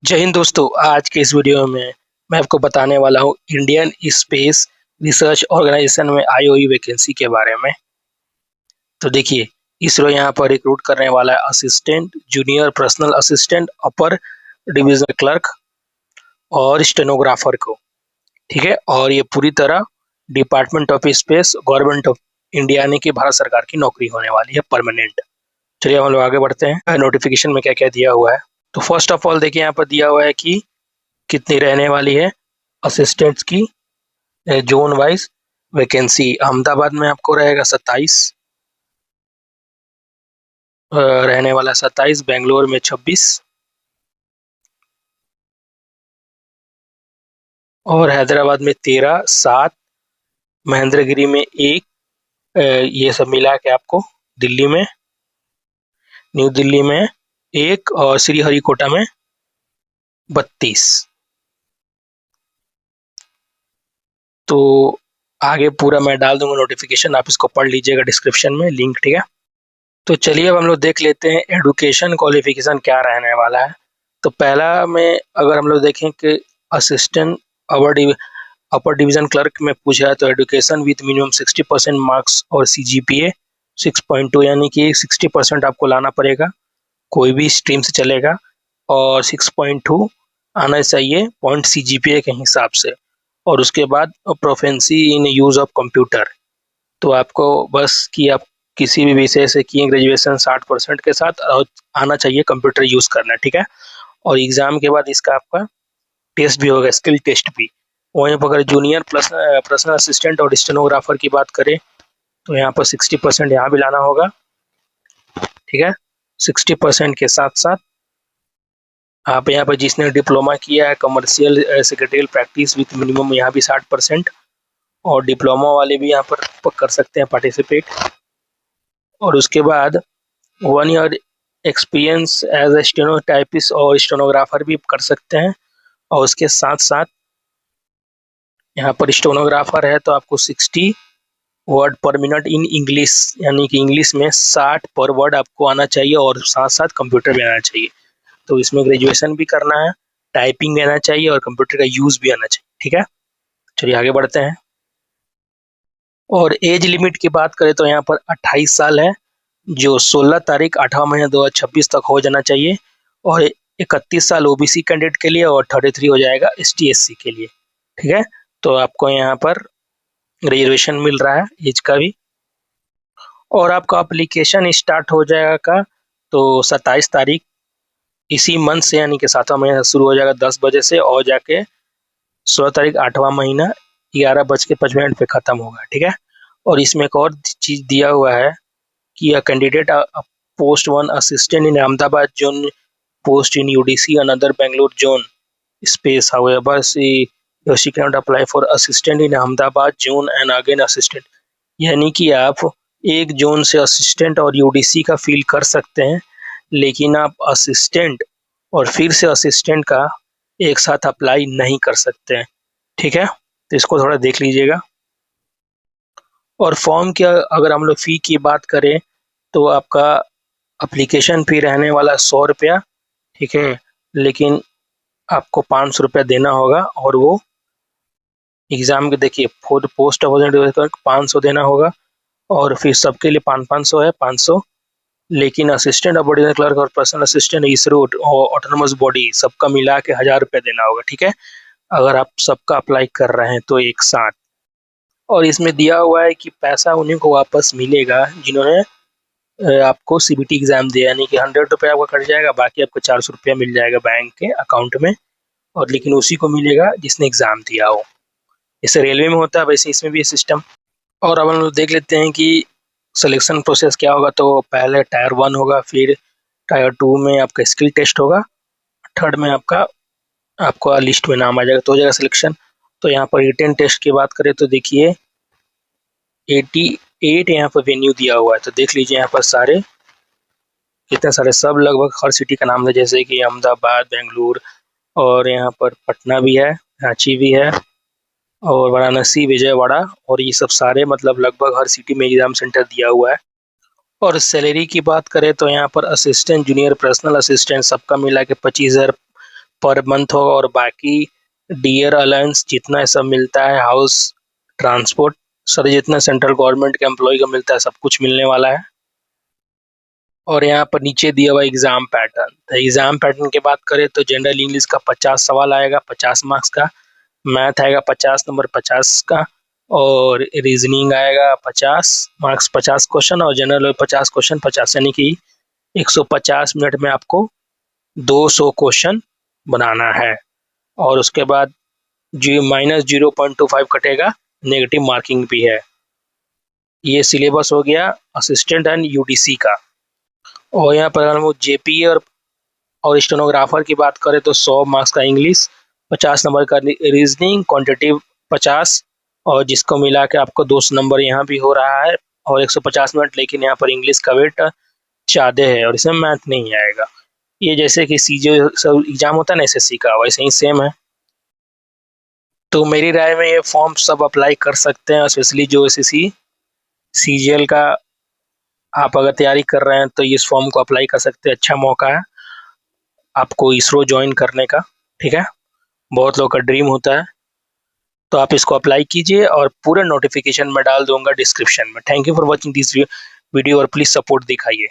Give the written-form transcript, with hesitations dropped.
जय हिंद दोस्तों। आज के इस वीडियो में मैं आपको बताने वाला हूँ इंडियन स्पेस रिसर्च ऑर्गेनाइजेशन में आई हुई वैकेंसी के बारे में। तो देखिए, इसरो यहाँ पर रिक्रूट करने वाला है असिस्टेंट, जूनियर पर्सनल असिस्टेंट, अपर डिविजनल क्लर्क और स्टेनोग्राफर को। ठीक है, और ये पूरी तरह department of space, government of India यानी कि भारत सरकार की नौकरी होने वाली है, परमानेंट। चलिए हम लोग आगे बढ़ते हैं, नोटिफिकेशन में क्या क्या दिया हुआ है। तो फर्स्ट ऑफ ऑल देखिए, यहाँ पर दिया हुआ है कि कितनी रहने वाली है असिस्टेंट्स की जोन वाइज वैकेंसी। अहमदाबाद में आपको रहेगा 27, रहने वाला 27, बेंगलोर में 26 और हैदराबाद में 13, 7 महेंद्रगिरी में 1, ये सब मिला के आपको दिल्ली में, न्यू दिल्ली में 1 और श्रीहरिकोटा में 32। तो आगे पूरा मैं डाल दूंगा नोटिफिकेशन, आप इसको पढ़ लीजिएगा डिस्क्रिप्शन में लिंक। ठीक है, तो चलिए अब हम लोग देख लेते हैं एडुकेशन क्वालिफिकेशन क्या रहने वाला है। तो पहला में अगर हम लोग देखें कि असिस्टेंट अपर डिवीजन क्लर्क में पूछा है तो एडुकेशन विथ मिनिमम 60% मार्क्स और CGPA 6.2, यानी कि 60% आपको लाना पड़ेगा, कोई भी स्ट्रीम से चलेगा, और 6.2 आना चाहिए पॉइंट CGPA के हिसाब से। और उसके बाद proficiency in use of computer, तो आपको बस कि आप किसी भी विषय से किए ग्रेजुएशन 60% के साथ, और आना चाहिए कंप्यूटर यूज़ करना। ठीक है, और एग्ज़ाम के बाद इसका आपका टेस्ट भी होगा, स्किल टेस्ट भी। वहीं पर अगर जूनियर प्लस पर्सनल असिस्टेंट और स्टेनोग्राफर की बात करें तो यहाँ पर 60% यहाँ भी लाना होगा। ठीक है, 60% के साथ साथ आप यहाँ पर जिसने डिप्लोमा किया है commercial secretarial practice with minimum, यहाँ भी 60%, और डिप्लोमा वाले भी यहाँ पर कर सकते हैं पार्टिसिपेट। और उसके बाद 1 year experience as a stenotypist और स्टेनोग्राफर भी कर सकते हैं। और उसके साथ साथ यहाँ पर स्टेनोग्राफर है तो आपको 60 वर्ड पर मिनट इन इंग्लिश, यानी कि इंग्लिश में 60 पर वर्ड आपको आना चाहिए, और साथ साथ कंप्यूटर भी आना चाहिए। तो इसमें ग्रेजुएशन भी करना है, टाइपिंग भी आना चाहिए और कंप्यूटर का यूज़ भी आना चाहिए। ठीक है, चलिए आगे बढ़ते हैं। और एज लिमिट की बात करें तो यहाँ पर 28 साल है, जो 16 तारीख 8वां महीना 2026 तक हो जाना चाहिए, और 31 साल OBC कैंडिडेट के लिए, और 33 हो जाएगा ST SC के लिए। ठीक है, तो आपको यहाँ पर रिजर्वेशन मिल रहा है एज का भी। और आपका एप्लीकेशन स्टार्ट हो जाएगा का तो 27 तारीख इसी मंथ से, यानी कि 7वां महीना शुरू हो जाएगा 10 बजे से, और जाके 16 तारीख 8वां महीना 11:55 पे ख़त्म होगा। ठीक है, और इसमें एक और चीज़ दिया हुआ है कि a candidate post 1 assistant in Ahmedabad zone, post in UDC another Bangalore zone space, however she cannot apply for assistant in Ahmedabad zone and again assistant, यानी कि आप एक जोन से असिस्टेंट और UDC का फील कर सकते हैं, लेकिन आप असिस्टेंट और फिर से असिस्टेंट का एक साथ अप्लाई नहीं कर सकते हैं। ठीक है, तो इसको थोड़ा देख लीजिएगा। और फॉर्म की अगर हम लोग फ़ी की बात करें तो आपका एप्लीकेशन फ़ी रहने वाला 100 रुपया। ठीक है, लेकिन आपको 500 रुपया देना होगा, और वो एग्ज़ाम के देखिए फॉर पोस्ट ऑफ 500 देना होगा, और फिर सबके लिए 500 है 500। लेकिन असिस्टेंट ऑडिटर क्लर्क और personal assistant ISRO autonomous body सबका मिला के 1000 रुपये देना होगा। ठीक है, अगर आप सबका अप्लाई कर रहे हैं तो एक साथ। और इसमें दिया हुआ है कि पैसा उन्हीं को वापस मिलेगा जिन्होंने आपको CBT एग्ज़ाम दिया, यानी कि 100 रुपये आपका कट जाएगा, बाकी आपको 400 रुपया मिल जाएगा बैंक के अकाउंट में, और लेकिन उसी को मिलेगा जिसने एग्ज़ाम दिया हो। जैसे रेलवे में होता है वैसे इसमें भी ये सिस्टम। और अब हम लोग देख लेते हैं कि सिलेक्शन प्रोसेस क्या होगा। तो पहले टायर 1 होगा, फिर टायर 2 में आपका स्किल टेस्ट होगा, थर्ड में आपका लिस्ट में नाम आ जाएगा तो हो जाएगा सिलेक्शन। तो यहाँ पर रिटन टेस्ट की बात करें तो देखिए 88 यहाँ पर वेन्यू दिया हुआ है, तो देख लीजिए यहाँ पर सारे कितने सारे, सब लगभग हर सिटी का नाम है, जैसे कि अहमदाबाद, बेंगलुरु, और यहाँ पर पटना भी है, रांची भी है, और वाराणसी, विजयवाड़ा, और ये सब सारे मतलब लगभग हर सिटी में एग्ज़ाम सेंटर दिया हुआ है। और सैलरी की बात करें तो यहाँ पर असिस्टेंट, जूनियर पर्सनल असिस्टेंट सबका मिला के 25,000 पर मंथ होगा, और बाकी डियर अलाउंस जितना सब मिलता है, हाउस ट्रांसपोर्ट सर जितना सेंट्रल गवर्नमेंट के एम्प्लॉय को मिलता है सब कुछ मिलने वाला है। और यहाँ पर नीचे दिया हुआ एग्जाम पैटर्न, तो एग्जाम पैटर्न की बात करें तो जनरल इंग्लिश का 50 सवाल आएगा 50 मार्क्स का, मैथ आएगा 50 नंबर 50 का, और रीजनिंग आएगा 50 मार्क्स 50 क्वेश्चन, और जनरल 50 क्वेश्चन 50, यानी कि 150 मिनट में आपको 200 क्वेश्चन बनाना है। और उसके बाद जी -0.25 कटेगा, नेगेटिव मार्किंग भी है। ये सिलेबस हो गया असिस्टेंट एंड यूडीसी का। और यहाँ पर अगर हम जेपीए और स्टेनोग्राफर की बात करें तो 100 मार्क्स का इंग्लिश, 50 नंबर का रीजनिंग, क्वांटिटेटिव 50, और जिसको मिला के आपको 200 नंबर यहाँ भी हो रहा है, और 150 मिनट, लेकिन यहाँ पर इंग्लिश का वेट ज़्यादा है और इसमें मैथ नहीं आएगा। ये जैसे कि सीजे सब एग्जाम होता है ना एसएससी का, वैसे ही सेम है। तो मेरी राय में ये फॉर्म सब अप्लाई कर सकते हैं, स्पेशली जो एसएससी सीजीएल का आप अगर तैयारी कर रहे हैं तो इस फॉर्म को अप्लाई कर सकते हैं, अच्छा मौका है आपको इसरो ज्वाइन करने का। ठीक है, बहुत लोग का ड्रीम होता है, तो आप इसको अप्लाई कीजिए, और पूरा नोटिफिकेशन मैं डाल दूंगा डिस्क्रिप्शन में। Thank you for watching this video, और प्लीज सपोर्ट दिखाइए।